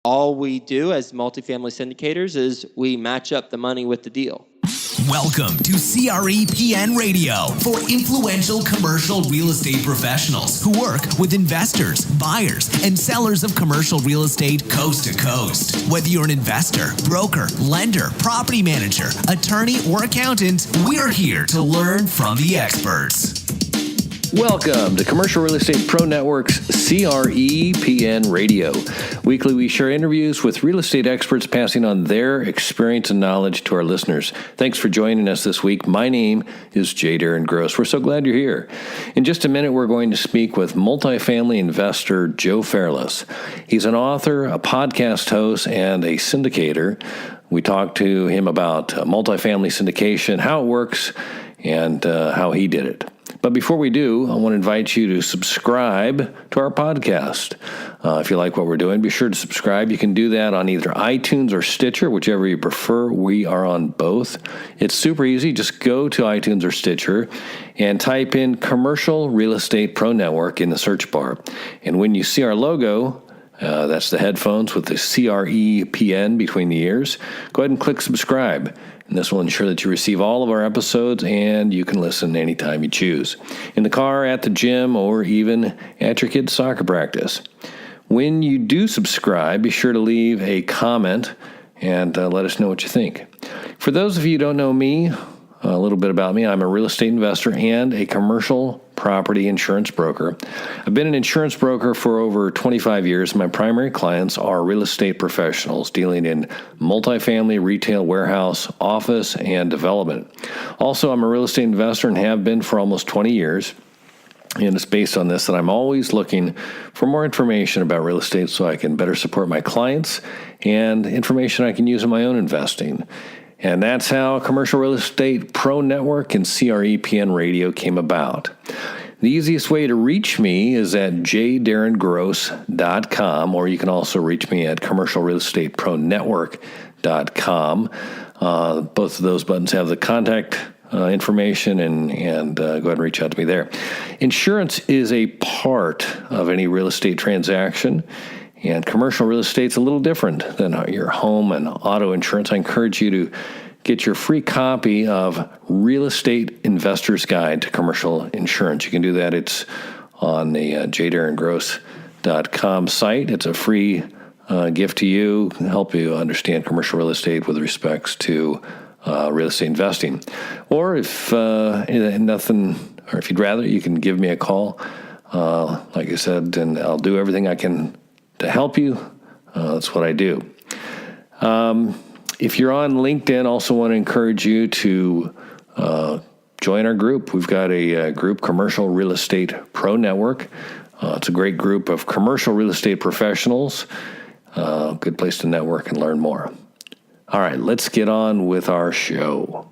all we do as multifamily syndicators is we match up the money with the deal. Welcome to CREPN Radio for influential commercial real estate professionals who work with investors, buyers, and sellers of commercial real estate coast to coast. Whether you're an investor, broker, lender, property manager, attorney, or accountant, we're here to learn from the experts. Welcome to Commercial Real Estate Pro Network's CREPN Radio. Weekly, we share interviews with real estate experts passing on their experience and knowledge to our listeners. Thanks for joining us this week. My name is J. Darren Gross. We're so glad you're here. In just a minute, we're going to speak with multifamily investor Joe Fairless. He's an author, a podcast host, and a syndicator. We talked to him about multifamily syndication, how it works, and how he did it. But before we do, I want to invite you to subscribe to our podcast. If you like what we're doing, be sure to subscribe. You can do that on either iTunes or Stitcher, whichever you prefer. We are on both. It's super easy. Just go to iTunes or Stitcher and type in Commercial Real Estate Pro Network in the search bar. And when you see our logo, that's the headphones with the CREPN between the ears, go ahead and click subscribe. And this will ensure that you receive all of our episodes and you can listen anytime you choose. In the car, at the gym, or even at your kid's soccer practice. When you do subscribe, be sure to leave a comment and let us know what you think. For those of you who don't know me, a little bit about me, I'm a real estate investor and a commercial property insurance broker. I've been an insurance broker for over 25 years. My primary clients are real estate professionals dealing in multifamily, retail, warehouse, office, and development. Also, I'm a real estate investor and have been for almost 20 years. And it's based on this that I'm always looking for more information about real estate so I can better support my clients and information I can use in my own investing. And that's how Commercial Real Estate Pro Network and CREPN Radio came about. The easiest way to reach me is at jdarrengross.com, or you can also reach me at commercialrealestatepronetwork.com. Both of those buttons have the contact information, and go ahead and reach out to me there. Insurance is a part of any real estate transaction. And commercial real estate's a little different than your home and auto insurance. I encourage you to get your free copy of Real Estate Investor's Guide to Commercial Insurance. You can do that. It's on the jdarrengross.com site. It's a free gift to you, help you understand commercial real estate with respects to real estate investing. Or if if you'd rather, you can give me a call, like I said, and I'll do everything I can to help you. That's what I do. If you're on LinkedIn, also want to encourage you to join our group. We've got a group, Commercial Real Estate Pro Network. It's a great group of commercial real estate professionals. Good place to network and learn more. All right, let's get on with our show.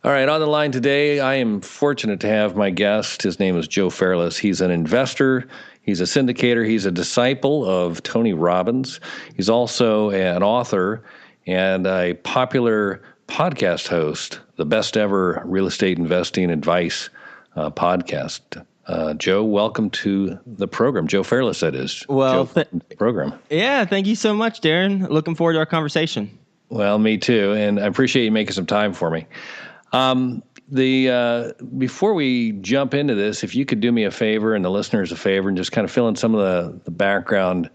All right, on the line today, I am fortunate to have my guest. His name is Joe Fairless. He's an investor. He's a syndicator. He's a disciple of Tony Robbins. He's also an author and a popular podcast host, the best ever real estate investing advice podcast. Joe, welcome to the program. Joe Fairless, that is. Well, program. Yeah, thank you so much, Darren. Looking forward to our conversation. Well, me too, and I appreciate you making some time for me. Before we jump into this, if you could do me a favor and the listeners a favor and just kind of fill in some of the background,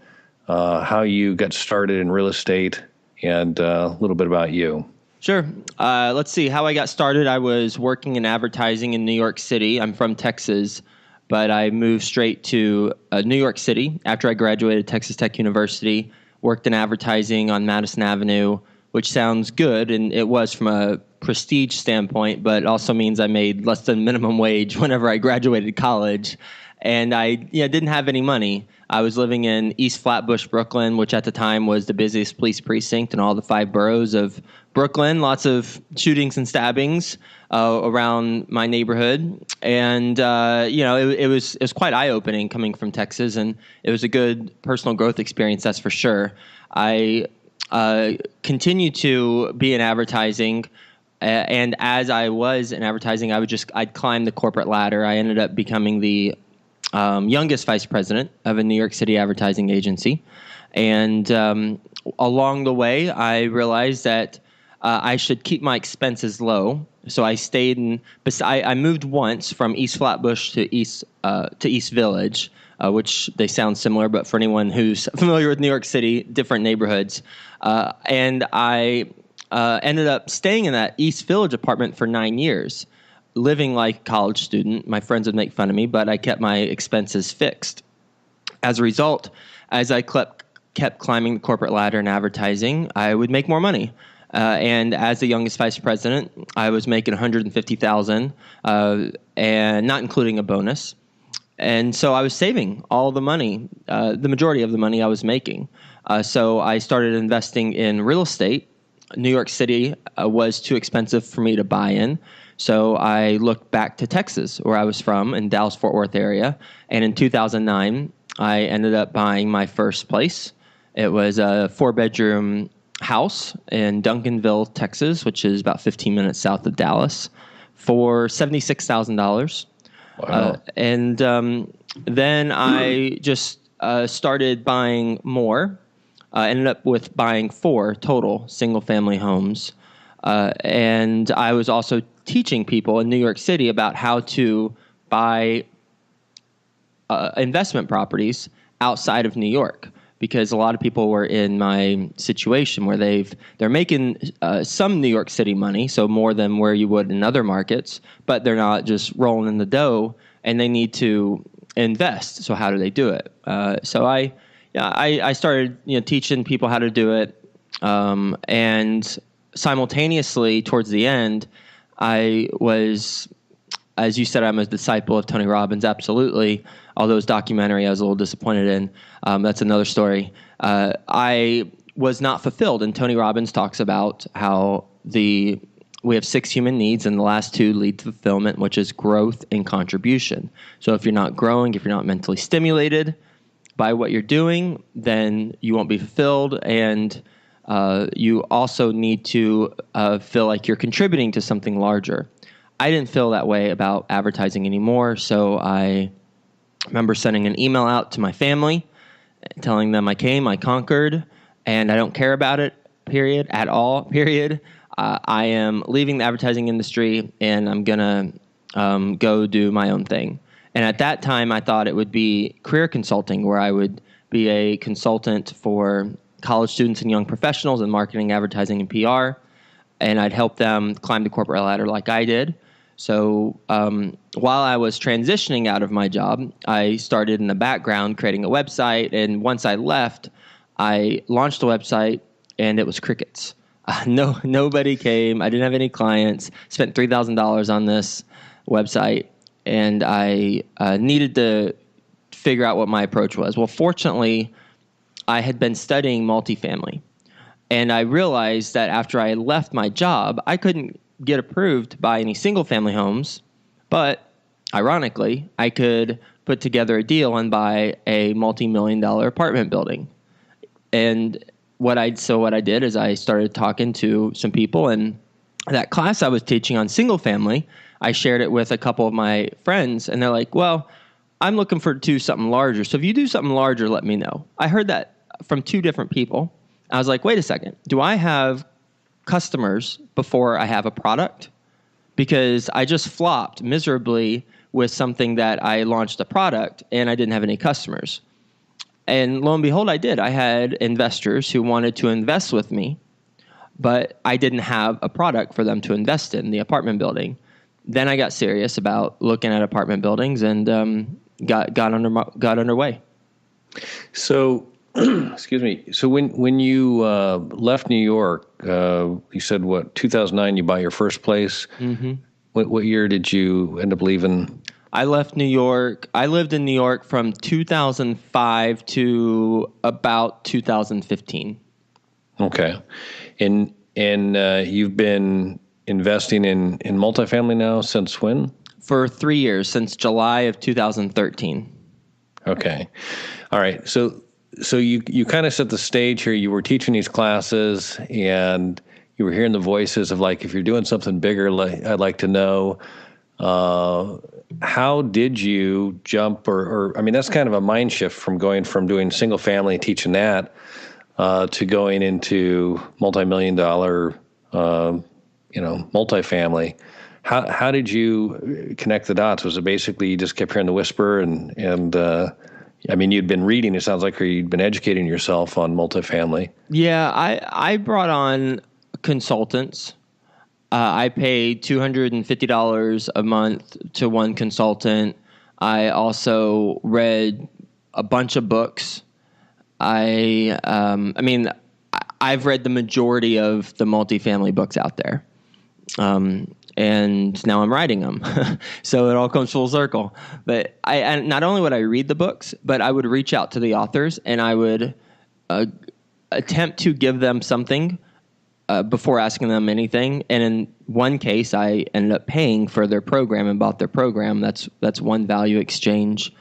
how you got started in real estate and a little bit about you. Sure. Let's see how I got started. I was working in advertising in New York City. I'm from Texas, but I moved straight to New York City after I graduated Texas Tech University, worked in advertising on Madison Avenue, which sounds good, and it was from a prestige standpoint, but it also means I made less than minimum wage whenever I graduated college. And I didn't have any money. I was living in East Flatbush, Brooklyn, which at the time was the busiest police precinct in all the 5 boroughs of Brooklyn. Lots of shootings and stabbings around my neighborhood. And, it was quite eye-opening coming from Texas, and it was a good personal growth experience, that's for sure. I continued to be in advertising. And as I was in advertising, I'd climb the corporate ladder. I ended up becoming the youngest vice president of a New York City advertising agency. And along the way, I realized that I should keep my expenses low. So I stayed in. I moved once from East Flatbush to East Village, which they sound similar, but for anyone who's familiar with New York City, different neighborhoods. And I ended up staying in that East Village apartment for 9 years, living like a college student. My friends would make fun of me, but I kept my expenses fixed. As a result, as I kept climbing the corporate ladder in advertising, I would make more money. And as the youngest vice president, I was making $150,000, and not including a bonus. And so I was saving all the money, the majority of the money I was making. So I started investing in real estate. New York City was too expensive for me to buy in. So I looked back to Texas, where I was from, in Dallas-Fort Worth area. And in 2009, I ended up buying my first place. It was a 4-bedroom house in Duncanville, Texas, which is about 15 minutes south of Dallas, for $76,000. Wow. And then I just started buying more. Ended up with buying 4 total single-family homes. And I was also teaching people in New York City about how to buy investment properties outside of New York, because a lot of people were in my situation where they're making some New York City money, so more than where you would in other markets, but they're not just rolling in the dough, and they need to invest. So how do they do it? So I started teaching people how to do it, and simultaneously towards the end, I was, as you said, I'm a disciple of Tony Robbins, absolutely. Although his documentary I was a little disappointed in. That's another story. I was not fulfilled, and Tony Robbins talks about how we have 6 human needs, and the last 2 lead to fulfillment, which is growth and contribution. So if you're not growing, if you're not mentally stimulated by what you're doing, then you won't be fulfilled, and you also need to feel like you're contributing to something larger. I didn't feel that way about advertising anymore, so I remember sending an email out to my family telling them I came, I conquered, and I don't care about it, period, at all, period. I am leaving the advertising industry, and I'm going to go do my own thing. And at that time, I thought it would be career consulting, where I would be a consultant for college students and young professionals in marketing, advertising, and PR, and I'd help them climb the corporate ladder like I did. So while I was transitioning out of my job, I started in the background creating a website, and once I left, I launched a website, and it was crickets. Nobody came. I didn't have any clients. Spent $3,000 on this website, and I needed to figure out what my approach was. Well, fortunately, I had been studying multifamily, and I realized that after I left my job, I couldn't get approved to buy any single-family homes, but ironically, I could put together a deal and buy a multi-million-dollar apartment building. And what I did is I started talking to some people, and that class I was teaching on single-family, I shared it with a couple of my friends, and they're like, well, I'm looking to do something larger. So if you do something larger, let me know. I heard that from 2 different people. I was like, wait a second, do I have customers before I have a product? Because I just flopped miserably with something that I launched a product and I didn't have any customers. And lo and behold, I did. I had investors who wanted to invest with me, but I didn't have a product for them to invest in, the apartment building. Then I got serious about looking at apartment buildings and got underway. So, excuse me. So when you left New York, you said 2009 you bought your first place. Mm-hmm. What year did you end up leaving? I left New York. I lived in New York from 2005 to about 2015. Okay, and you've been investing in multifamily now since when? For 3 years, since July of 2013. Okay, all right. So you kind of set the stage here. You were teaching these classes, and you were hearing the voices of, like, if you're doing something bigger, I'd like to know. How did you jump, or I mean, that's kind of a mind shift from going from doing single family, teaching that, to going into multi-million-dollar, multifamily. How did you connect the dots? Was it basically you just kept hearing the whisper and I mean, you'd been reading, it sounds like, or you'd been educating yourself on multifamily. Yeah, I brought on consultants. I paid $250 a month to one consultant. I also read a bunch of books. I've read the majority of the multifamily books out there. And now I'm writing them. So it all comes full circle. But I not only would I read the books, but I would reach out to the authors and I would attempt to give them something before asking them anything. And in one case, I ended up paying for their program and bought their program. That's one value exchange.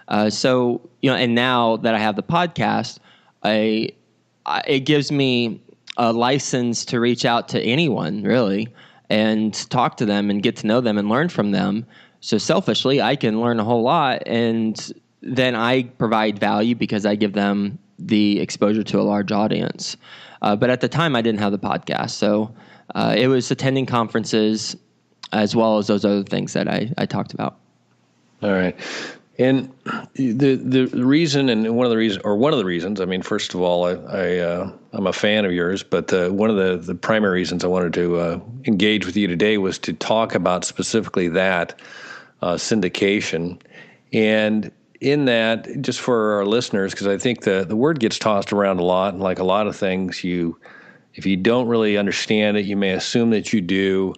And now that I have the podcast, it gives me a license to reach out to anyone, really, and talk to them and get to know them and learn from them. So selfishly, I can learn a whole lot, and then I provide value because I give them the exposure to a large audience. But at the time, I didn't have the podcast. So it was attending conferences as well as those other things that I talked about. All right. And the reason, and one of the reasons, I mean, first of all, I'm a fan of yours, but one of the primary reasons I wanted to engage with you today was to talk about specifically that syndication. And in that, just for our listeners, because I think the word gets tossed around a lot, and like a lot of things, if you don't really understand it, you may assume that you do,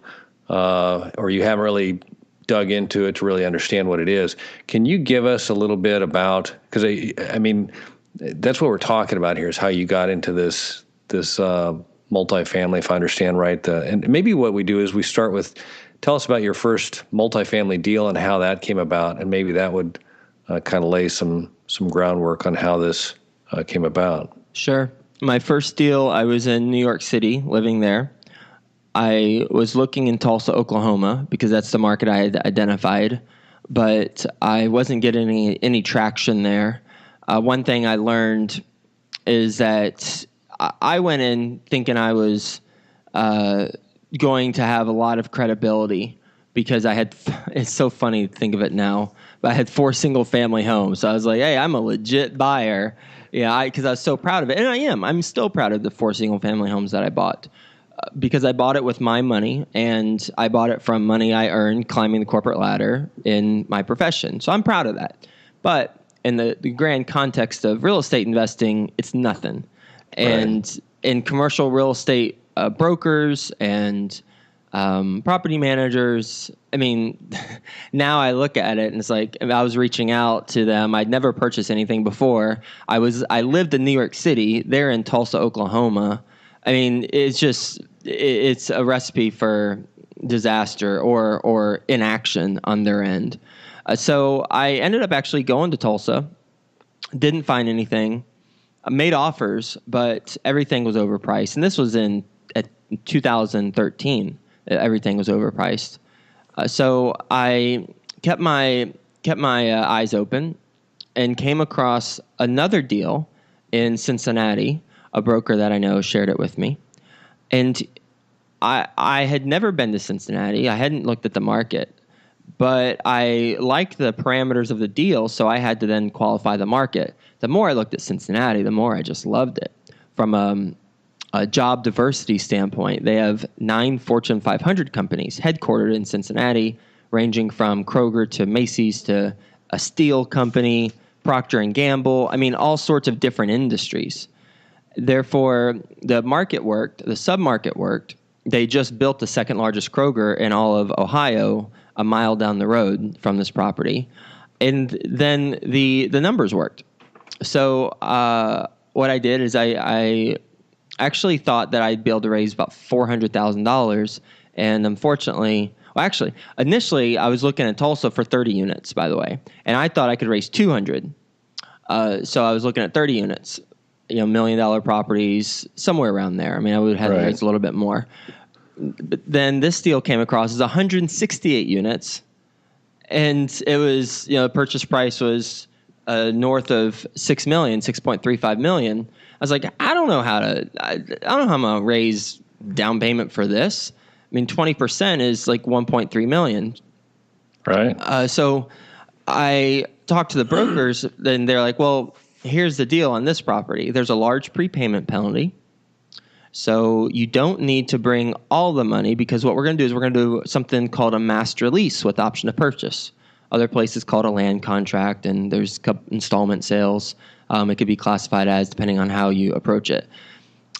or you haven't really dug into it to really understand what it is. Can you give us a little bit about, because I mean, that's what we're talking about here, is how you got into this multifamily, if I understand right. And maybe what we do is we start with, tell us about your first multifamily deal and how that came about, and maybe that would kind of lay some groundwork on how this came about. Sure. My first deal, I was in New York City, living there. I was looking in Tulsa, Oklahoma, because that's the market I had identified, but I wasn't getting any traction there. One thing I learned is that I went in thinking I was going to have a lot of credibility because it's so funny to think of it now, but I had 4 single-family homes. So I was like, hey, I'm a legit buyer. Yeah, because I was so proud of it. And I am. I'm still proud of the 4 single-family homes that I bought. Because I bought it with my money, and I bought it from money I earned climbing the corporate ladder in my profession. So I'm proud of that. But in the grand context of real estate investing, it's nothing. And in commercial real estate brokers and property managers, I mean, now I look at it and it's like I was reaching out to them. I'd never purchased anything before. I lived in New York City. They're in Tulsa, Oklahoma. I mean, it's a recipe for disaster or inaction on their end. So I ended up actually going to Tulsa, didn't find anything, made offers, but everything was overpriced. And this was at 2013. Everything was overpriced. So I kept my eyes open and came across another deal in Cincinnati. A broker that I know shared it with me. And I had never been to Cincinnati. I hadn't looked at the market, but I liked the parameters of the deal, so I had to then qualify the market. The more I looked at Cincinnati, the more I just loved it. From a job diversity standpoint, they have 9 Fortune 500 companies headquartered in Cincinnati, ranging from Kroger to Macy's to a steel company, Procter & Gamble. I mean, all sorts of different industries. Therefore, the market worked, the sub-market worked. They just built the second largest Kroger in all of Ohio, a mile down the road from this property. And then the numbers worked. So what I did is I actually thought that I'd be able to raise about $400,000. And unfortunately, initially I was looking at Tulsa for 30 units, by the way. And I thought I could raise 200. So I was looking at 30 units. $1 million properties, somewhere around there. I mean, I would have raised a little bit more. But then this deal came across as 168 units, and it was, the purchase price was north of 6 million, 6.35 million. I was like, I don't know how I'm going to raise down payment for this. I mean, 20% is like 1.3 million. Right. So I talked to the brokers, and they're like, well, here's the deal on this property. There's a large prepayment penalty. So you don't need to bring all the money, because what we're going to do is we're going to do something called a master lease with option to purchase. Other places called a land contract, and there's installment sales. It could be classified as, depending on how you approach it.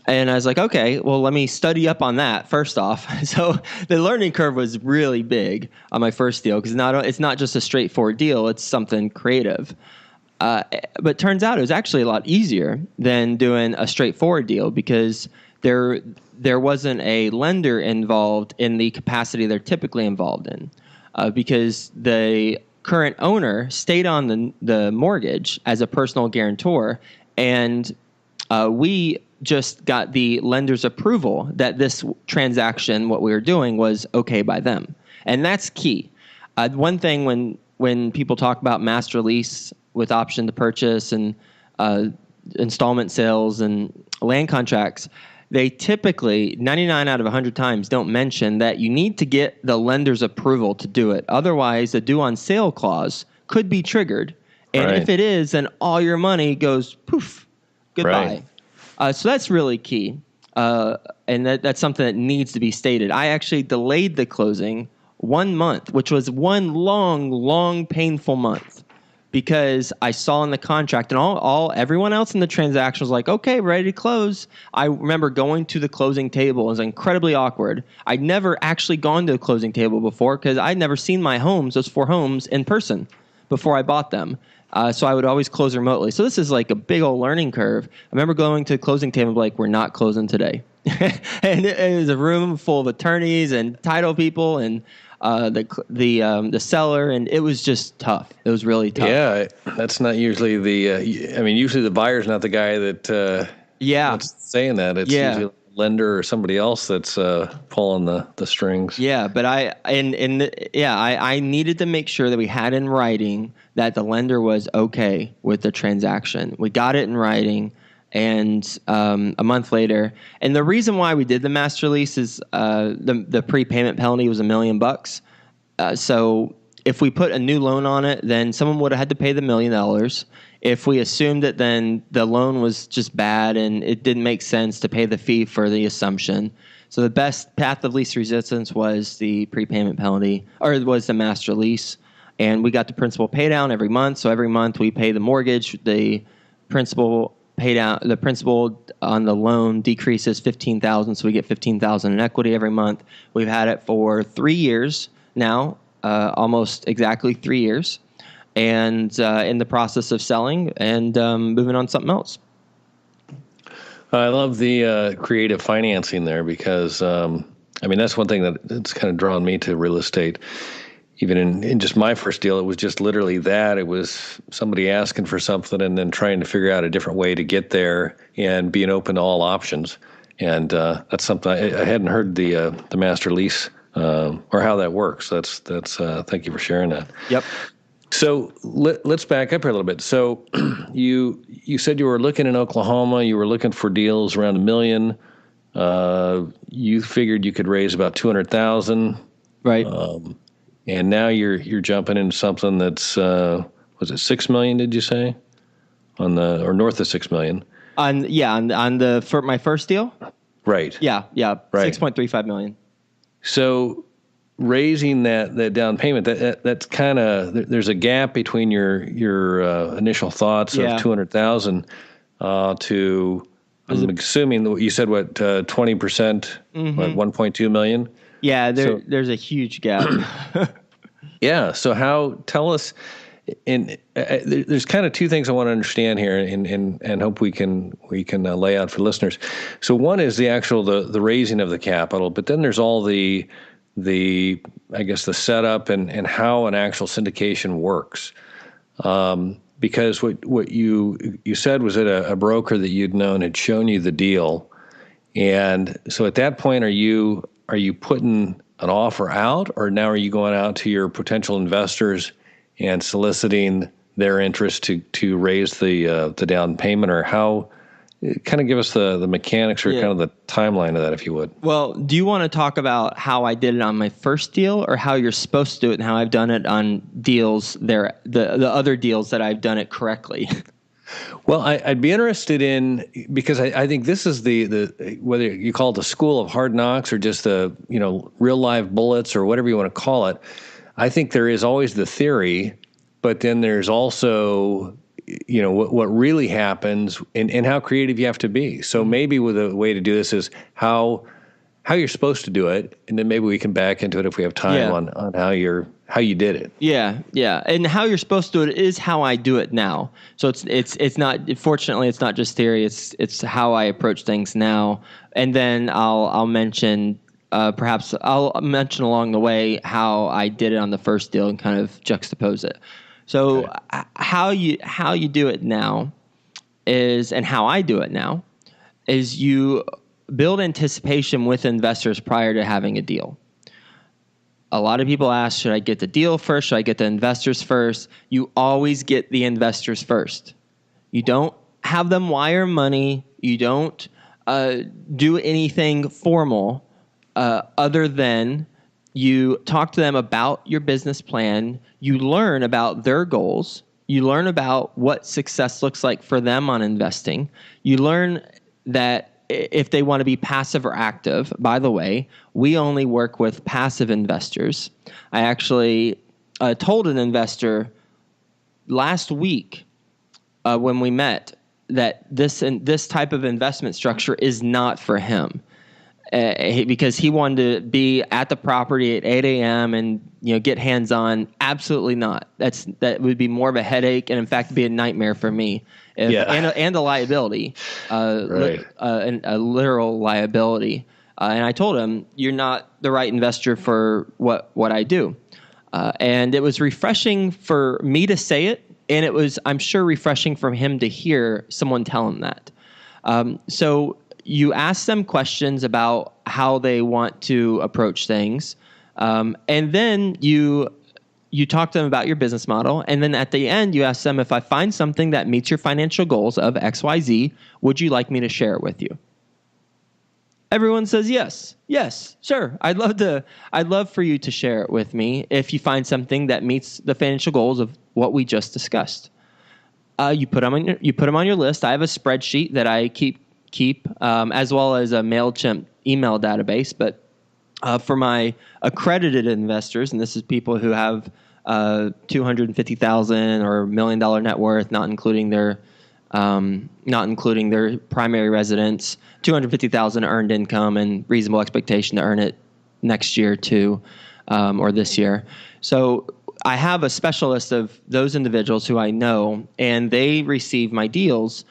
And I was like, okay, well, let me study up on that first off. So the learning curve was really big on my first deal, because it's not just a straightforward deal. It's something creative. But turns out it was actually a lot easier than doing a straightforward deal, because there wasn't a lender involved in the capacity they're typically involved in, because the current owner stayed on the mortgage as a personal guarantor, and we just got the lender's approval that this transaction, what we were doing, was okay by them. And that's key. One thing when people talk about master lease with option to purchase and installment sales and land contracts, they typically, 99 out of 100 times, don't mention that you need to get the lender's approval to do it. Otherwise, a due on sale clause could be triggered. And if it is, then all your money goes poof, goodbye. Right. So that's really key. And that's something that needs to be stated. I actually delayed the closing 1 month, which was one long, painful month, because I saw in the contract, and everyone else in the transaction was like, okay, ready to close. I remember going to the closing table. It was incredibly awkward. I'd never actually gone to a closing table before, because I'd never seen my homes, those 4 homes, in person before I bought them. So I would always close remotely. So this is like a big old learning curve. I remember going to the closing table like, we're not closing today. And it was a room full of attorneys and title people and the seller, and it was just tough. It was really tough. Yeah, that's not usually usually the buyer's not the guy that's saying that. It's usually a lender or somebody else that's pulling the strings. Yeah, but I needed to make sure that we had in writing that the lender was okay with the transaction. We got it in writing. And a month later, and the reason why we did the master lease is the prepayment penalty was $1 million. So if we put a new loan on it, then someone would have had to pay the $1 million. If we assumed it, then the loan was just bad and it didn't make sense to pay the fee for the assumption. So the best path of least resistance was the prepayment penalty, or it was the master lease. And we got the principal pay down every month. So every month we pay the mortgage, the principal pay down, the principal on the loan decreases $15,000, so we get $15,000 in equity every month. We've had it for 3 years now, almost exactly 3 years, and in the process of selling and moving on to something else. I love the creative financing there, because that's one thing that's kind of drawn me to real estate. Even in just my first deal, it was just literally that. It was somebody asking for something and then trying to figure out a different way to get there and being open to all options. And that's something I hadn't heard the master lease or how that works. That's thank you for sharing that. Yep. So let's back up here a little bit. So you said you were looking in Oklahoma. You were looking for deals around $1 million. You figured you could raise about $200,000. Right. And now you're jumping into something that's was it $6 million? Did you say or north of $6 million? For my first deal. Right. Yeah. Right. 6.35 million. So raising that down payment, that's kind of, there's a gap between your initial thoughts of 200,000 to, I'm assuming you said 20%, what, 1.2 million. Yeah, there's a huge gap. Yeah. So tell us, and there's kind of two things I want to understand here, and hope we can lay out for listeners. So one is the actual the raising of the capital, but then there's all the I guess the setup and how an actual syndication works. Because what you said was that a broker that you'd known had shown you the deal, and so at that point, are you putting an offer out, or now are you going out to your potential investors and soliciting their interest to raise the down payment, or how? Kind of give us the mechanics or kind of the timeline of that, if you would. Well, do you want to talk about how I did it on my first deal, or how you're supposed to do it and how I've done it on deals there, the other deals that I've done it correctly? Well, I'd be interested in, because I think this is the whether you call it the school of hard knocks or just the real live bullets or whatever you want to call it. I think there is always the theory, but then there's also what really happens and how creative you have to be. So maybe with a way to do this is how you're supposed to do it, and then maybe we can back into it if we have time on how you did it. Yeah. And how you're supposed to do it is how I do it now. So it's not, fortunately, it's not just theory. It's how I approach things now. And then I'll mention perhaps I'll mention along the way how I did it on the first deal and kind of juxtapose it. So how you do it now is, and how I do it now, is you build anticipation with investors prior to having a deal. A lot of people ask, should I get the deal first? Should I get the investors first? You always get the investors first. You don't have them wire money. You don't do anything formal other than you talk to them about your business plan. You learn about their goals. You learn about what success looks like for them on investing. You learn that if they want to be passive or active. By the way, we only work with passive investors. I actually told an investor last week when we met that this type of investment structure is not for him. Because he wanted to be at the property at 8 a.m. and get hands on. Absolutely not. That would be more of a headache, and in fact, be a nightmare for me. And a liability, right. A literal liability. And I told him, you're not the right investor for what I do. And it was refreshing for me to say it, and it was, I'm sure, refreshing for him to hear someone tell him that. So you ask them questions about how they want to approach things, and then you talk to them about your business model, and then at the end you ask them, if I find something that meets your financial goals of XYZ, would you like me to share it with you? Everyone says yes, sure. I'd love for you to share it with me if you find something that meets the financial goals of what we just discussed. You put them on your list. I have a spreadsheet that I keep as well as a MailChimp email database. But for my accredited investors, and this is people who have $250,000 or $1 million net worth, not including their primary residence, $250,000 earned income, and reasonable expectation to earn it next year too, or this year. So I have a special list of those individuals who I know, and they receive my deals.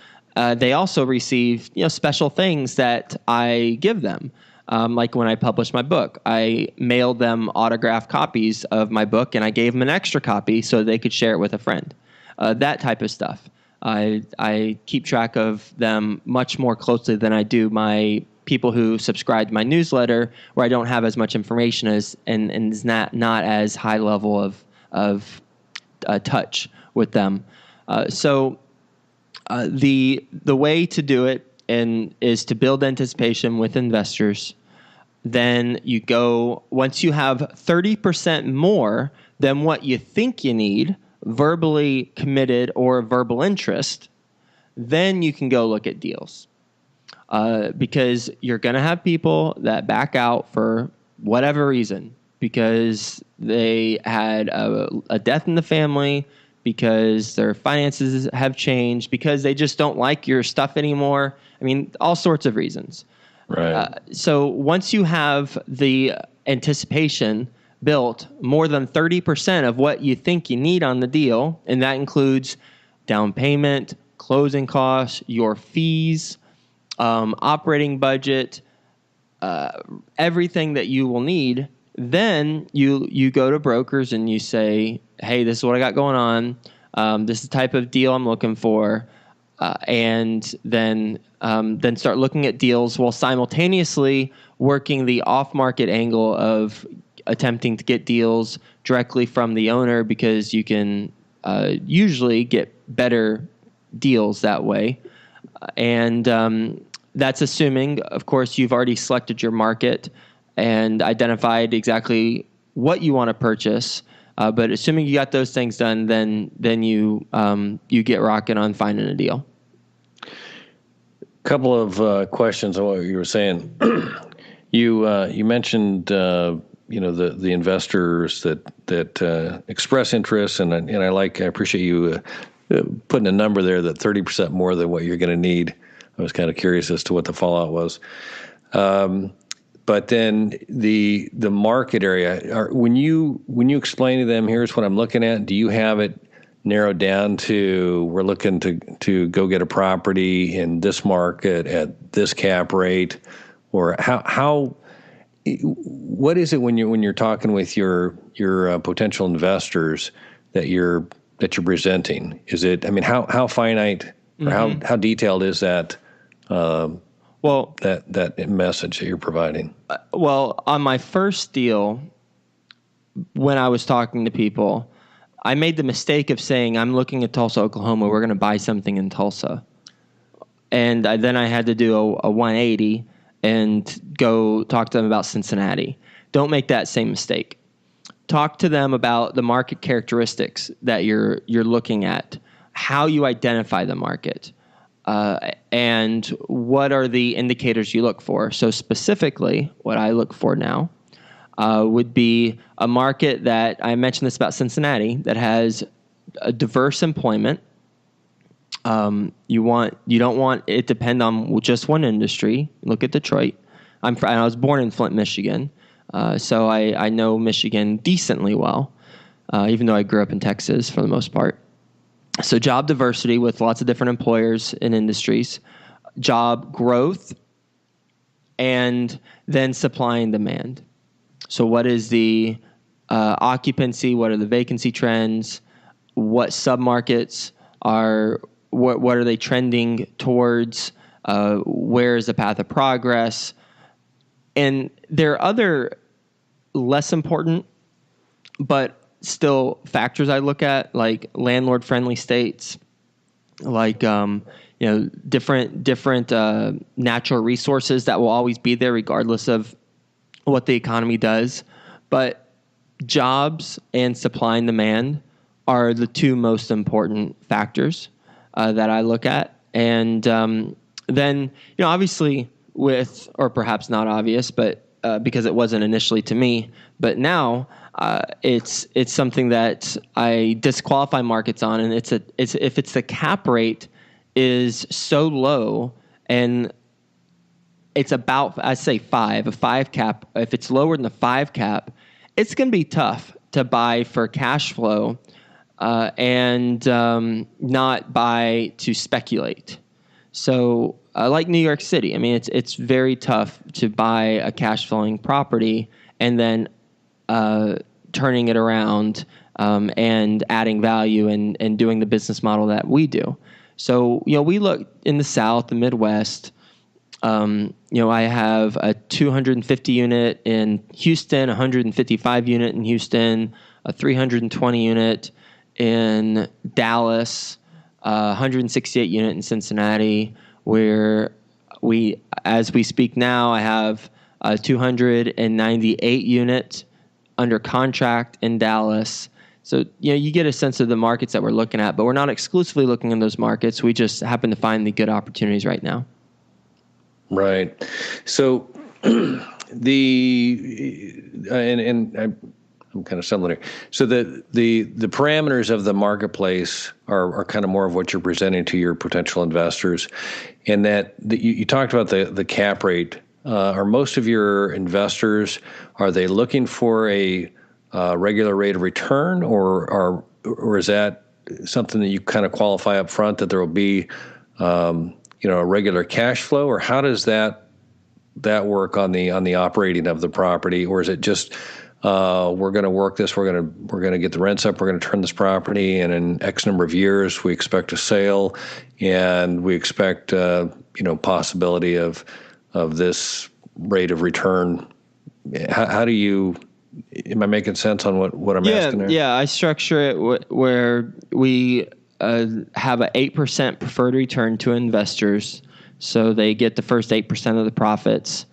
They also receive special things that I give them. Like when I published my book, I mailed them autographed copies of my book, and I gave them an extra copy so they could share it with a friend. That type of stuff. I keep track of them much more closely than I do my people who subscribe to my newsletter, where I don't have as much information and is not as high level of touch with them. So the way to do it is to build anticipation with investors. Then you go, once you have 30% more than what you think you need, verbally committed or verbal interest, then you can go look at deals. Because you're going to have people that back out for whatever reason, because they had a death in the family, because their finances have changed, because they just don't like your stuff anymore. I mean, all sorts of reasons. Right. So once you have the anticipation built, more than 30% of what you think you need on the deal, and that includes down payment, closing costs, your fees, operating budget, everything that you will need, then you go to brokers and you say, hey, this is what I got going on. This is the type of deal I'm looking for. And then then start looking at deals while simultaneously working the off-market angle of attempting to get deals directly from the owner, because you can usually get better deals that way. And that's assuming, of course, you've already selected your market and identified exactly what you want to purchase. But assuming you got those things done, then you get rocking on finding a deal. Couple of questions on what you were saying. You mentioned the investors that express interest, and I appreciate you putting a number there, that 30% more than what you're going to need. I was kind of curious as to what the fallout was. But then the market area, when you explain to them, here's what I'm looking at, do you have it narrowed down to, we're looking to go get a property in this market at this cap rate, or how what is it when you're talking with your potential investors that you're presenting? Is it, I mean, how finite or how detailed is that? That message that you're providing? Well, on my first deal, when I was talking to people, I made the mistake of saying, I'm looking at Tulsa, Oklahoma. We're going to buy something in Tulsa. And then I had to do a 180 and go talk to them about Cincinnati. Don't make that same mistake. Talk to them about the market characteristics that you're looking at, how you identify the market, and what are the indicators you look for. So specifically, what I look for now would be a market that, I mentioned this about Cincinnati, that has a diverse employment. You don't want it to depend on just one industry. Look at Detroit. I was born in Flint, Michigan, so I know Michigan decently well, even though I grew up in Texas for the most part. So job diversity with lots of different employers and industries, job growth, and then supply and demand. So what is the occupancy? What are the vacancy trends? What submarkets are? What are they trending towards? Where is the path of progress? And there are other less important, but still factors I look at, like landlord-friendly states, like different natural resources that will always be there regardless of what the economy does. But jobs and supply and demand are the two most important factors that I look at. And then, obviously or perhaps not obvious, but because it wasn't initially to me, but now it's something that I disqualify markets on, and it's if the cap rate is so low and it's about, I say a 5 cap. If it's lower than the 5 cap, it's going to be tough to buy for cash flow and not buy to speculate. So like New York City, I mean, it's very tough to buy a cash flowing property and then turning it around and adding value and doing the business model that we do. So, we look in the South, the Midwest. I have a 250 unit in Houston, 155 unit in Houston, a 320 unit in Dallas, 168 unit in Cincinnati, where as we speak now, I have a 298 unit under contract in Dallas. So, you get a sense of the markets that we're looking at, but we're not exclusively looking in those markets. We just happen to find the good opportunities right now. Right. So I'm kind of similar here. So the parameters of the marketplace are kind of more of what you're presenting to your potential investors, and that you talked about the cap rate. Are most of your investors, are they looking for a regular rate of return, or is that something that you kind of qualify up front, that there will be a regular cash flow, or how does that work on the operating of the property, or is it just we're going to work this. We're going to get the rents up. We're going to turn this property, and in X number of years, we expect a sale, and we expect possibility of this rate of return. How do you? Am I making sense on what I'm asking there? Yeah, I structure it where we have an 8% preferred return to investors, so they get the first 8% of the profits.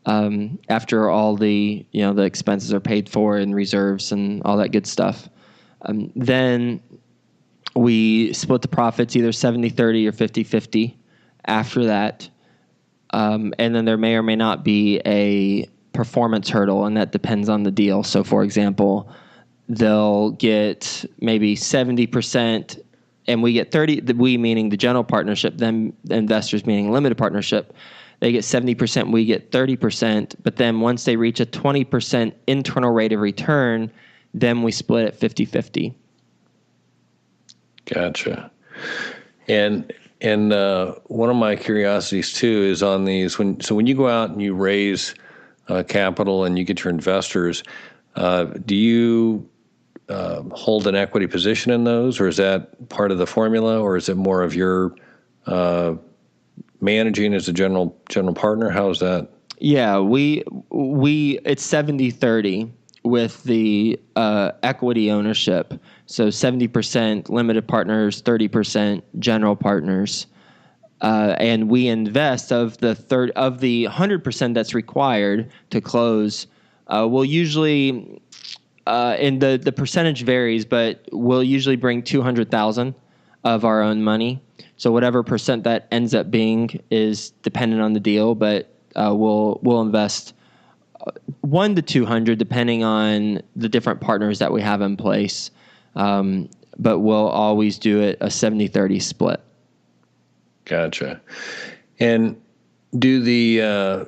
After all the the expenses are paid for and reserves and all that good stuff. Then we split the profits either 70-30 or 50-50 after that. And then there may or may not be a performance hurdle, and that depends on the deal. So for example, they'll get maybe 70% and we get 30, we meaning the general partnership, then the investors meaning limited partnership. They get 70%, we get 30%, but then once they reach a 20% internal rate of return, then we split it 50-50. Gotcha. And one of my curiosities too is on these, when you go out and you raise capital and you get your investors, do you hold an equity position in those, or is that part of the formula, or is it more of your managing as a general partner? How is that? Yeah, we it's 70-30 with the equity ownership. So 70% limited partners, 30% general partners, and we invest of the 100% that's required to close. We'll usually, and the percentage varies, but we'll usually bring $200,000 of our own money. So whatever percent that ends up being is dependent on the deal, but we'll invest 1 to 200 depending on the different partners that we have in place. But we'll always do it a 70-30 split. Gotcha. And do the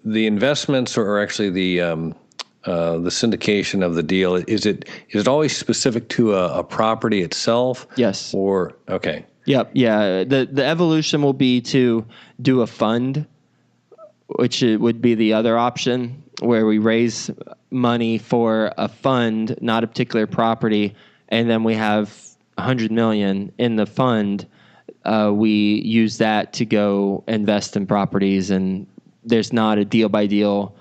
investments, or actually the syndication of the deal, is it always specific to a property itself? Yes. Or okay. Yep. Yeah. The evolution will be to do a fund, which would be the other option, where we raise money for a fund, not a particular property, and then we have $100 million in the fund. We use that to go invest in properties, and there's not a deal by deal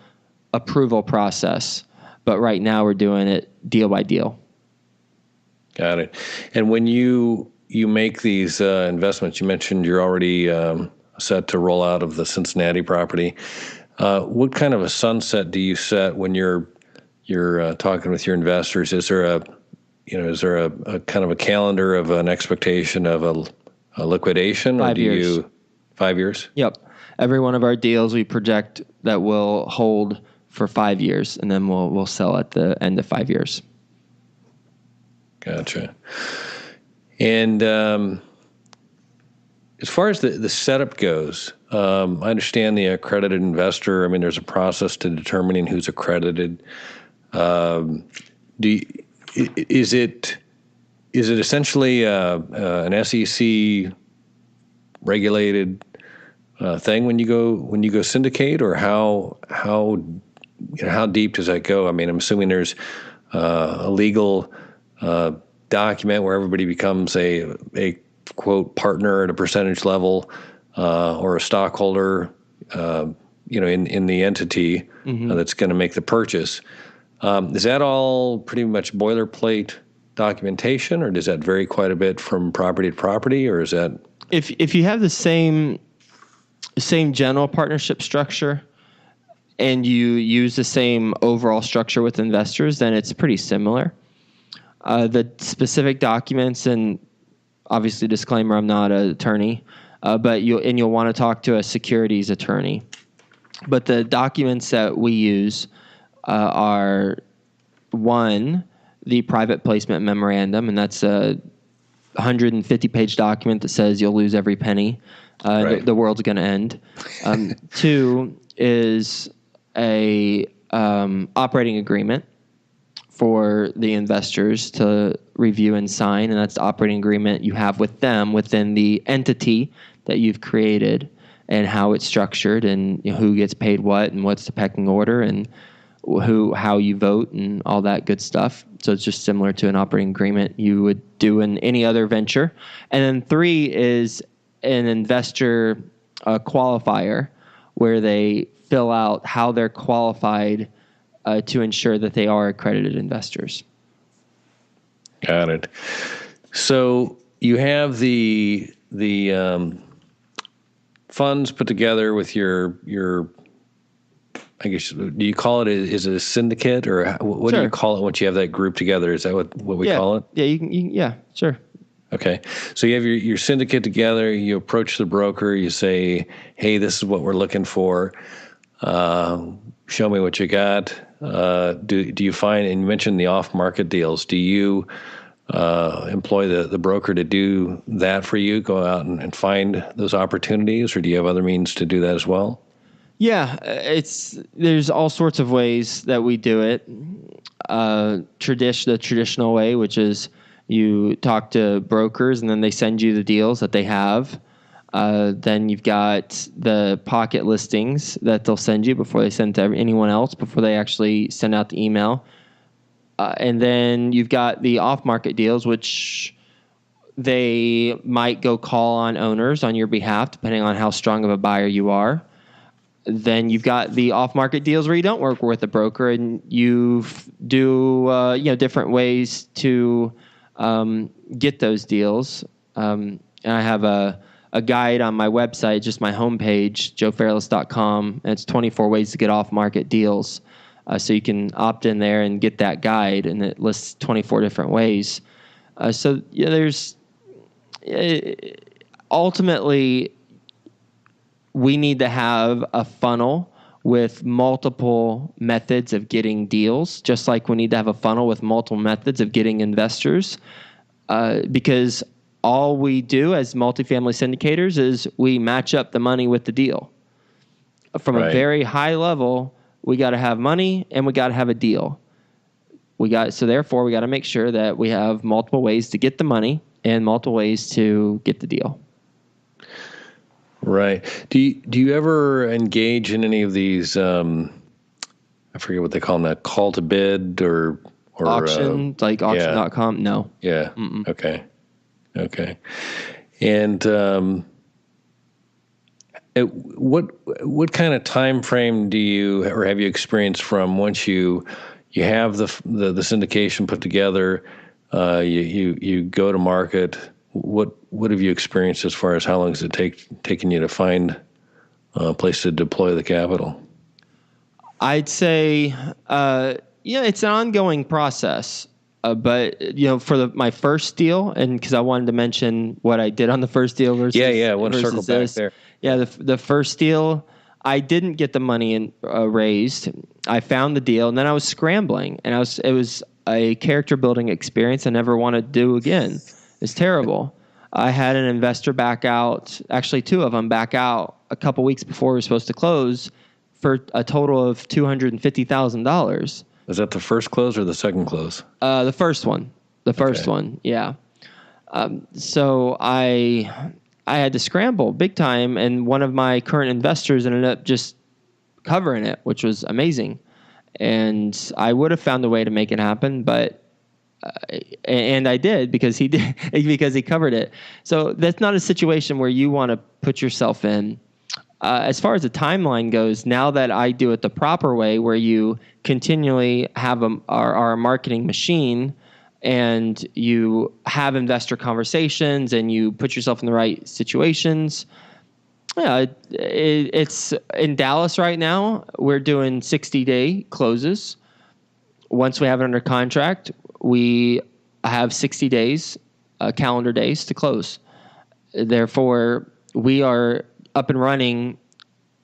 approval process. But right now we're doing it deal by deal. Got it. And when you make these investments, you mentioned you're already set to roll out of the Cincinnati property. What kind of a sunset do you set when you're talking with your investors? Is there a kind of a calendar of an expectation of a liquidation, 5 years. 5 years? Yep. Every one of our deals we project that will hold for 5 years, and then we'll sell at the end of 5 years. Gotcha. And as far as the setup goes, I understand the accredited investor. I mean, there's a process to determining who's accredited. Is it essentially an SEC regulated thing when you go syndicate, or how deep does that go? I mean, I'm assuming there's a legal document where everybody becomes a quote partner at a percentage level, or a stockholder, in the entity that's going to make the purchase. Is that all pretty much boilerplate documentation, or does that vary quite a bit from property to property, or is that? If you have the same general partnership structure and you use the same overall structure with investors, then it's pretty similar. The specific documents, and obviously disclaimer, I'm not an attorney, but you'll want to talk to a securities attorney. But the documents that we use are, one, the private placement memorandum, and that's a 150-page document that says you'll lose every penny. Right. The world's going to end. Two is a operating agreement for the investors to review and sign, and that's the operating agreement you have with them within the entity that you've created, and how it's structured, and who gets paid what, and what's the pecking order, and how you vote and all that good stuff. So it's just similar to an operating agreement you would do in any other venture. And then 3 is an investor qualifier, where they fill out how they're qualified to ensure that they are accredited investors. Got it. So you have the funds put together with your I guess, do you call it, is it a syndicate, or what do you call it once you have that group together? Is that what we call it? Yeah, yeah, sure. Okay. So you have your syndicate together, you approach the broker, you say, hey, this is what we're looking for. Show me what you got. Do you find, and you mentioned the off-market deals, do you employ the broker to do that for you, go out and find those opportunities, or do you have other means to do that as well? Yeah, there's all sorts of ways that we do it. The traditional way, which is you talk to brokers and then they send you the deals that they have. Then you've got the pocket listings that they'll send you before they send to anyone else, before they actually send out the email. And then you've got the off-market deals, which they might go call on owners on your behalf, depending on how strong of a buyer you are. Then you've got the off-market deals where you don't work with a broker, and you do different ways to get those deals. And I have a guide on my website, just my homepage, joefairless.com, and it's 24 ways to get off-market deals. So you can opt in there and get that guide, and it lists 24 different ways. There's ultimately, we need to have a funnel with multiple methods of getting deals, just like we need to have a funnel with multiple methods of getting investors, because all we do as multifamily syndicators is we match up the money with the deal. From a very high level, we got to have money and we got to have a deal. Therefore, we got to make sure that we have multiple ways to get the money and multiple ways to get the deal. Right. Do you ever engage in any of these? I forget what they call them. That call to bid or auction, like auction.com. No. Yeah. Mm-mm. Okay. And what kind of time frame do you or have you experienced from once you have the syndication put together, you go to market? What have you experienced as far as how long has it taken you to find a place to deploy the capital? I'd say, it's an ongoing process. But for my first deal, and because I wanted to mention what I did on the first deal versus I want to circle back there. Yeah, the first deal, I didn't get the money raised. I found the deal, and then I was scrambling, and it was a character building experience I never want to do again. It's terrible. I had an investor back out, actually 2 of them back out a couple weeks before we were supposed to close for a total of $250,000. Was that the first close or the second close? The first one. The first one, yeah. So I had to scramble big time, and one of my current investors ended up just covering it, which was amazing. And I would have found a way to make it happen, but and I did because he covered it. So that's not a situation where you want to put yourself in. As far as the timeline goes, now that I do it the proper way, where you continually have our marketing machine, and you have investor conversations, and you put yourself in the right situations. Yeah, it's in Dallas right now. We're doing 60-day closes. Once we have it under contract, we have 60 days, calendar days to close. Therefore, we are up and running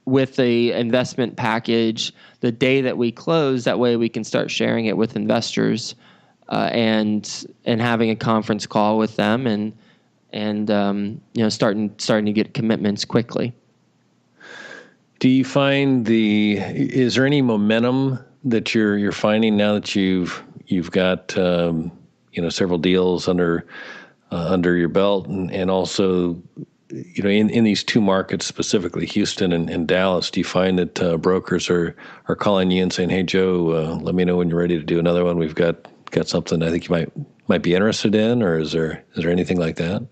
with the investment package the day that we close. That way we can start sharing it with investors, and having a conference call with them, and starting to get commitments quickly. Do you find is there any momentum that you're finding now that you've got several deals under your belt, and also in these two markets specifically, Houston and Dallas, do you find that brokers are calling you and saying, "Hey, Joe, let me know when you're ready to do another one. We've got something I think you might be interested in," or is there anything like that?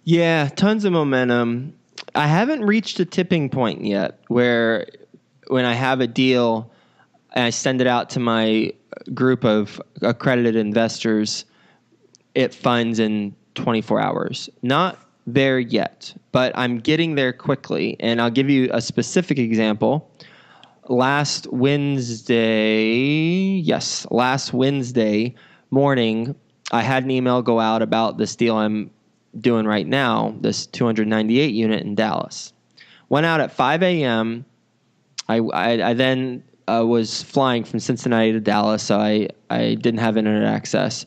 Yeah, tons of momentum. I haven't reached a tipping point yet where when I have a deal and I send it out to my group of accredited investors, it funds in 24 hours. Not there yet, but I'm getting there quickly. And I'll give you a specific example. Last Wednesday morning, I had an email go out about this deal I'm doing right now, this 298 unit in Dallas. Went out at 5 a.m. I then was flying from Cincinnati to Dallas, so I didn't have internet access.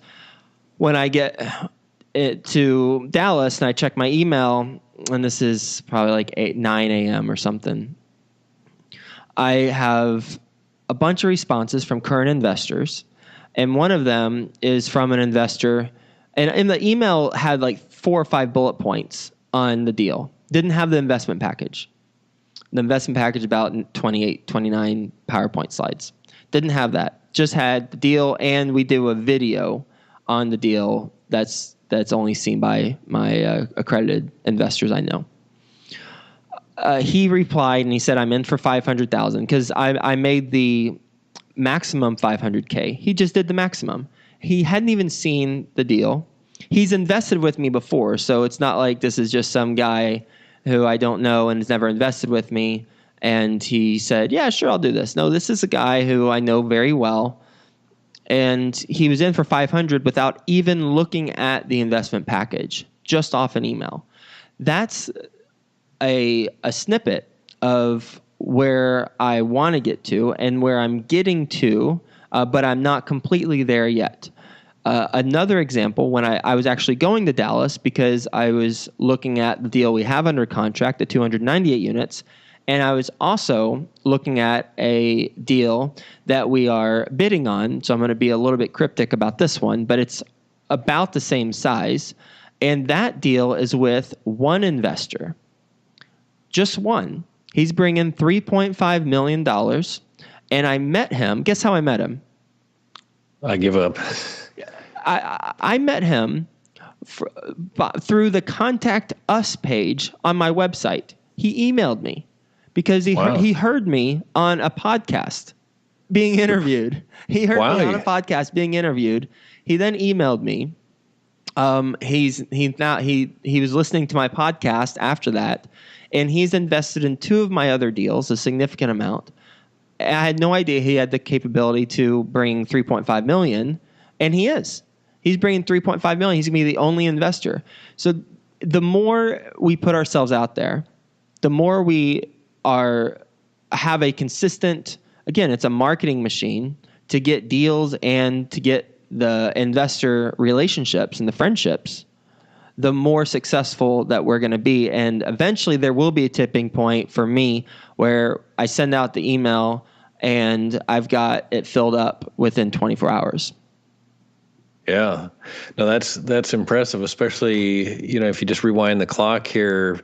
When I get to Dallas and I check my email, and this is probably like 9 a.m. or something, I have a bunch of responses from current investors, and one of them is from an investor, and the email had like 4 or 5 bullet points on the deal. Didn't have the investment package. The investment package about 28, 29 PowerPoint slides. Didn't have that. Just had the deal, and we do a video on the deal that's only seen by my accredited investors I know. He replied and he said, "I'm in for $500,000 because I made the maximum $500K. He just did the maximum. He hadn't even seen the deal. He's invested with me before, so it's not like this is just some guy who I don't know and has never invested with me. And he said, "Yeah, sure, I'll do this." No, this is a guy who I know very well. And he was in for $500 without even looking at the investment package, just off an email. That's a snippet of where I want to get to and where I'm getting to, but I'm not completely there yet. Another example, when I was actually going to Dallas because I was looking at the deal we have under contract, the 298 units, and I was also looking at a deal that we are bidding on. So I'm going to be a little bit cryptic about this one, but it's about the same size. And that deal is with one investor, just one. He's bringing $3.5 million. And I met him. Guess how I met him? I give up. I met him through the Contact Us page on my website. He emailed me because he heard me on a podcast being interviewed. He heard me on a podcast being interviewed. He then emailed me. He was listening to my podcast after that, and he's invested in 2 of my other deals, a significant amount. I had no idea he had the capability to bring $3.5 million, and he is. He's bringing $3.5 million. He's going to be the only investor. So the more we put ourselves out there, the more we have a consistent, again, it's a marketing machine to get deals and to get the investor relationships and the friendships, the more successful that we're going to be. And eventually there will be a tipping point for me where I send out the email and I've got it filled up within 24 hours. Yeah. No, that's impressive, especially, if you just rewind the clock here,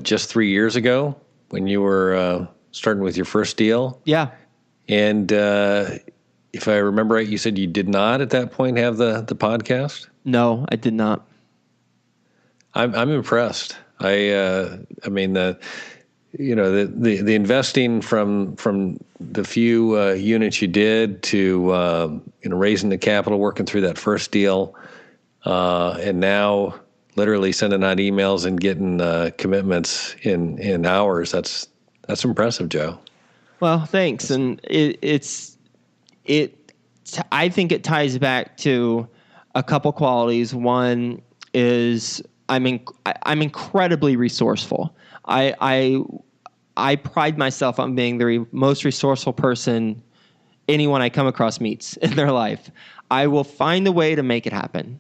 just 3 years ago when you were starting with your first deal? Yeah. And if I remember right, you said you did not at that point have the podcast? No, I did not. I'm impressed. I mean, the investing from the few units you did to raising the capital, working through that first deal, and now literally sending out emails and getting commitments in hours. That's impressive, Joe. Well, thanks. And I think it ties back to a couple qualities. One is I'm incredibly resourceful. I pride myself on being the most resourceful person anyone I come across meets in their life. I will find a way to make it happen.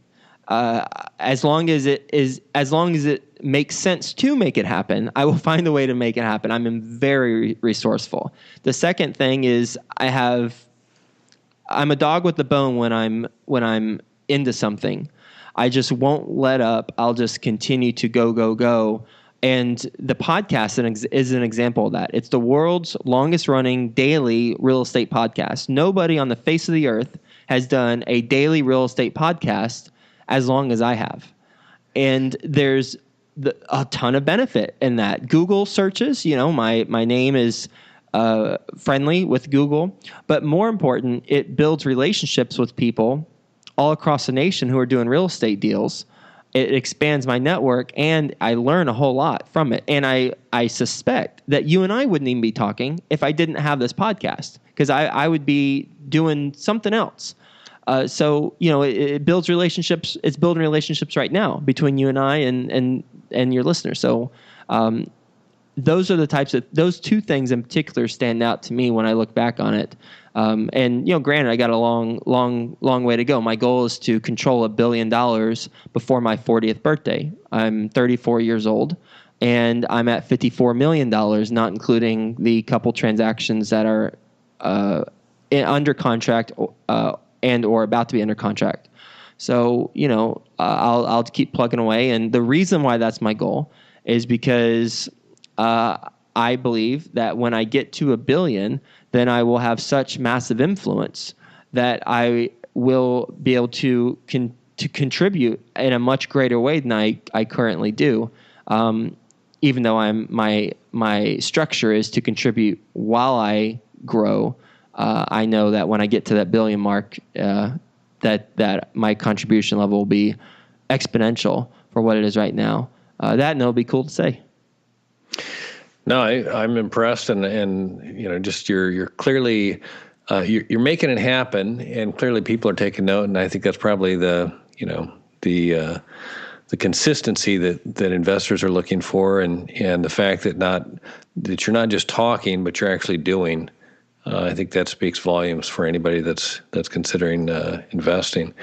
As long as it makes sense to make it happen, I will find a way to make it happen. I'm very resourceful. The second thing is I'm a dog with the bone when I'm into something. I just won't let up. I'll just continue to go. And the podcast is an example of that. It's the world's longest running daily real estate podcast. Nobody on the face of the earth has done a daily real estate podcast as long as I have. And there's a ton of benefit in that. Google searches, my name is friendly with Google. But more important, it builds relationships with people all across the nation who are doing real estate deals. It expands my network, and I learn a whole lot from it. And I suspect that you and I wouldn't even be talking if I didn't have this podcast, because I would be doing something else. So it builds relationships. It's building relationships right now between you and I and your listeners. So those are those two things in particular stand out to me when I look back on it. And granted, I got a long way to go. My goal is to control $1 billion before my 40th birthday. I'm 34 years old, and I'm at $54 million, not including the couple transactions that are under contract and or about to be under contract. So I'll keep plugging away, and the reason why that's my goal is because I believe that when I get to $1 billion, then I will have such massive influence that I will be able to contribute in a much greater way than I currently do. Even though my structure is to contribute while I grow, I know that when I get to that $1 billion mark, that my contribution level will be exponential for what it is right now. And it'll be cool to say. No, I'm impressed, and just you're clearly you're making it happen, and clearly people are taking note, and I think that's probably the consistency that investors are looking for, and the fact that you're not just talking, but you're actually doing. I think that speaks volumes for anybody that's considering investing,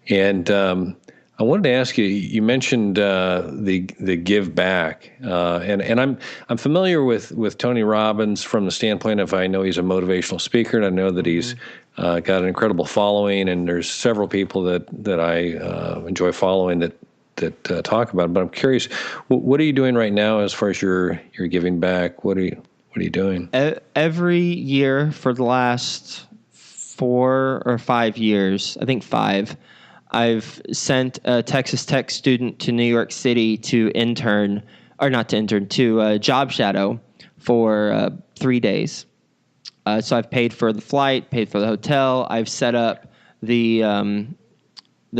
and. I wanted to ask you. You mentioned the give back, and I'm familiar with Tony Robbins from the standpoint of I know he's a motivational speaker, and I know that he's got an incredible following, and there's several people that I enjoy following that talk about it. But I'm curious, what are you doing right now as far as your giving back? What are you doing? Every year for the last 4 or 5 years, I think 5. I've sent a Texas Tech student to New York City to job shadow for 3 days. So I've paid for the flight, paid for the hotel. I've set up the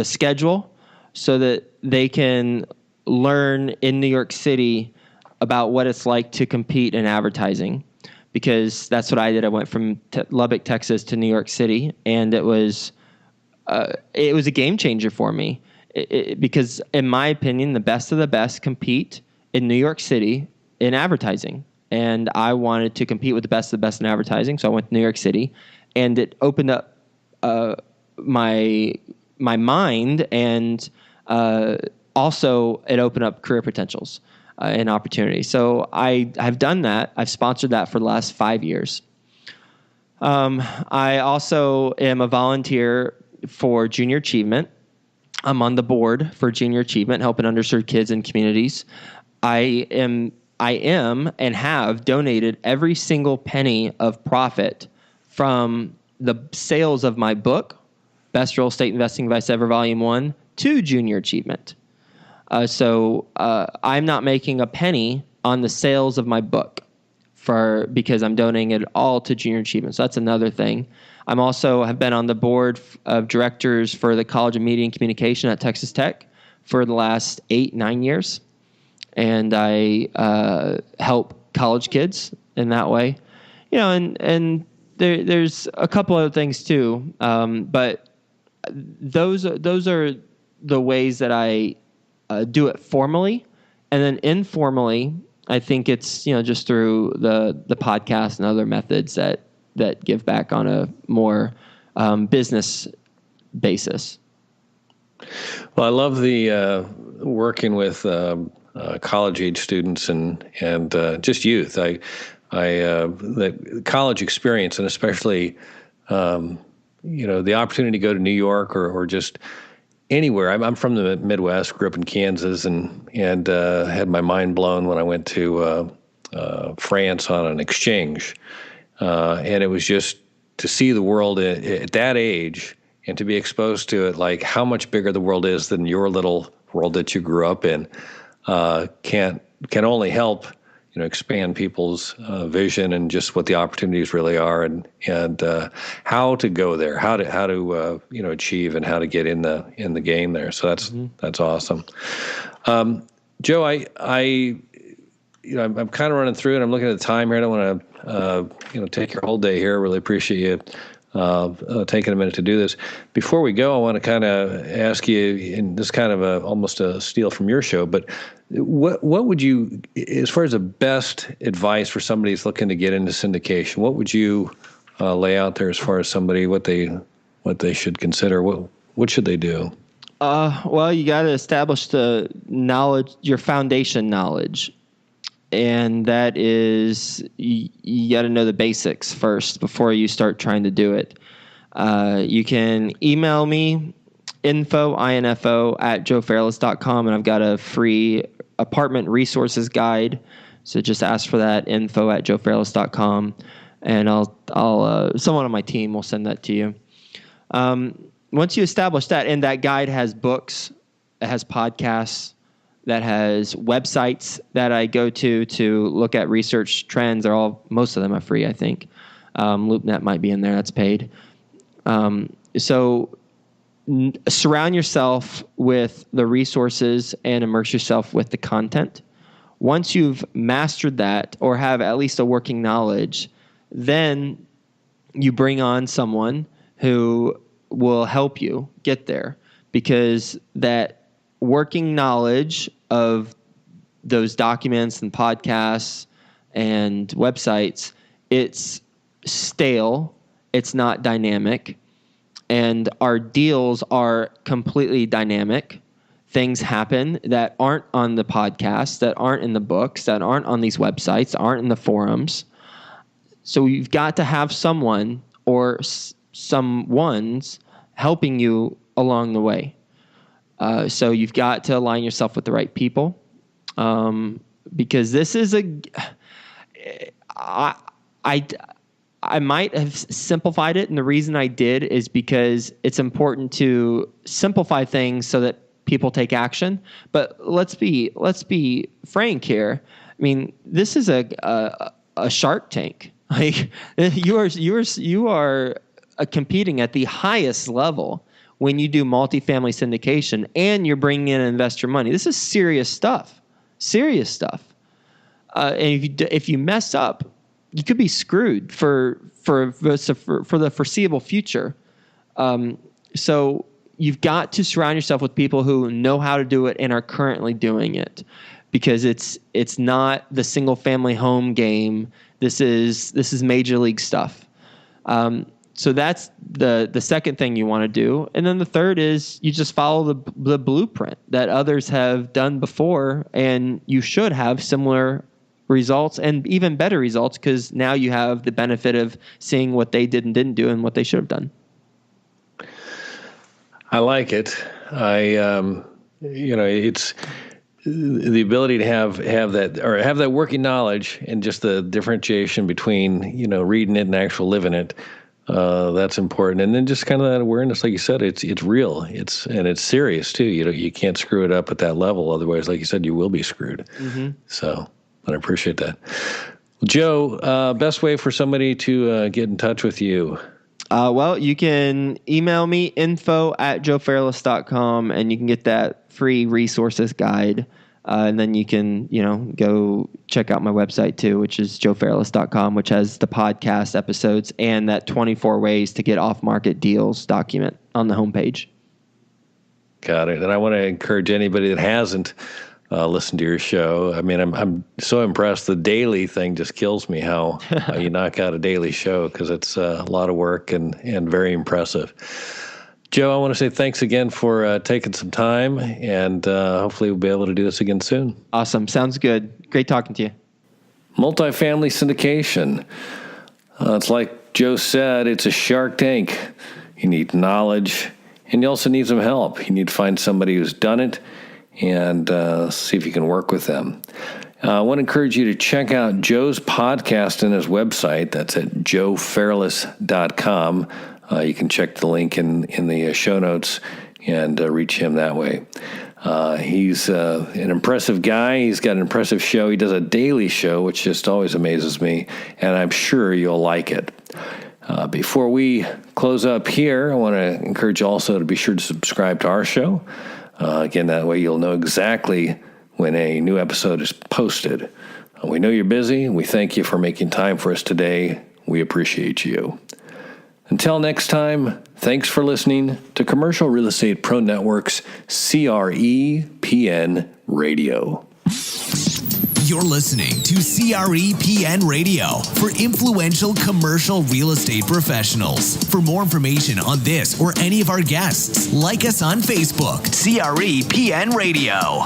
schedule so that they can learn in New York City about what it's like to compete in advertising, because that's what I did. I went from Lubbock, Texas to New York City, and it was a game changer for me because, in my opinion, the best of the best compete in New York City in advertising. And I wanted to compete with the best of the best in advertising, so I went to New York City, and it opened up my mind, and also it opened up career potentials and opportunities. So I've done that. I've sponsored that for the last 5 years. I also am a volunteer for Junior Achievement. I'm on the board for Junior Achievement, helping underserved kids in communities. I am and have donated every single penny of profit from the sales of my book, Best Real Estate Investing Advice Ever, Volume 1, to Junior Achievement. So I'm not making a penny on the sales of my book because I'm donating it all to Junior Achievement. So that's another thing. I'm also have been on the board of directors for the College of Media and Communication at Texas Tech for the last 8-9 years. And I help college kids in that way. And there's a couple other things too. But those are the ways that I do it formally. And then informally, I think it's just through the podcast and other methods that give back on a more business basis. Well, I love the working with college age students and just youth. The college experience, and especially the opportunity to go to New York or just anywhere. I'm from the Midwest, grew up in Kansas, and had my mind blown when I went to France on an exchange. And it was just to see the world at that age and to be exposed to it, like how much bigger the world is than your little world that you grew up in, can only help, expand people's vision and just what the opportunities really are, and how to go there, how to achieve, and how to get in the game there. So that's awesome. Joe, I'm kind of running through, and I'm looking at the time here. I don't want to take your whole day here. I really appreciate you taking a minute to do this. Before we go, I want to kind of ask you, and this is kind of almost a steal from your show, but what would you, as far as the best advice for somebody who's looking to get into syndication, what would you lay out there as far as somebody, what they should consider? What should they do? Well, you got to establish the knowledge, your foundation knowledge. And that is, you got to know the basics first before you start trying to do it. You can email me, info@joefairless.com, and I've got a free apartment resources guide. So just ask for that, info@joefairless.com, and I'll someone on my team will send that to you. Once you establish that, and that guide has books, it has podcasts, that has websites that I go to look at research trends. Most of them are free, I think. LoopNet might be in there. That's paid. So surround yourself with the resources and immerse yourself with the content. Once you've mastered that or have at least a working knowledge, then you bring on someone who will help you get there, because that working knowledge of those documents and podcasts and websites, it's stale, it's not dynamic, and our deals are completely dynamic. Things happen that aren't on the podcast, that aren't in the books, that aren't on these websites, aren't in the forums. So you've got to have someone or someone's helping you along the way. So you've got to align yourself with the right people, because this is I might have simplified it, and the reason I did is because it's important to simplify things so that people take action. But let's be frank here. I mean, this is a Shark Tank. Like you are competing at the highest level when you do multifamily syndication and you're bringing in investor money. This is serious stuff. Serious stuff. And if you mess up, you could be screwed for the foreseeable future. So you've got to surround yourself with people who know how to do it and are currently doing it, because it's not the single family home game. This is major league stuff. So that's the second thing you want to do. And then the third is you just follow the blueprint that others have done before, and you should have similar results and even better results, because now you have the benefit of seeing what they did and didn't do and what they should have done. I like it. It's the ability to have that working knowledge and just the differentiation between, reading it and actual living it. That's important. And then just kind of that awareness, like you said, it's real. It's serious too. You can't screw it up at that level. Otherwise, like you said, you will be screwed. Mm-hmm. So I appreciate that. Joe, best way for somebody to get in touch with you? Well, you can email me, info@joefairless.com, and you can get that free resources guide. And then you can, go check out my website too, which is joefairless.com, which has the podcast episodes and that 24 ways to get off-market deals document on the homepage. Got it. And I want to encourage anybody that hasn't listened to your show. I mean, I'm so impressed. The daily thing just kills me, how you knock out a daily show, because it's a lot of work and very impressive. Joe, I want to say thanks again for taking some time, and hopefully we'll be able to do this again soon. Awesome. Sounds good. Great talking to you. Multifamily syndication. It's like Joe said, it's a Shark Tank. You need knowledge and you also need some help. You need to find somebody who's done it and see if you can work with them. I want to encourage you to check out Joe's podcast and his website. That's at joefairless.com. You can check the link in the show notes and reach him that way. He's an impressive guy. He's got an impressive show. He does a daily show, which just always amazes me, and I'm sure you'll like it. Before we close up here, I want to encourage you also to be sure to subscribe to our show. Again, that way you'll know exactly when a new episode is posted. We know you're busy, and we thank you for making time for us today. We appreciate you. Until next time, thanks for listening to Commercial Real Estate Pro Network's CREPN Radio. You're listening to CREPN Radio for influential commercial real estate professionals. For more information on this or any of our guests, like us on Facebook, CREPN Radio.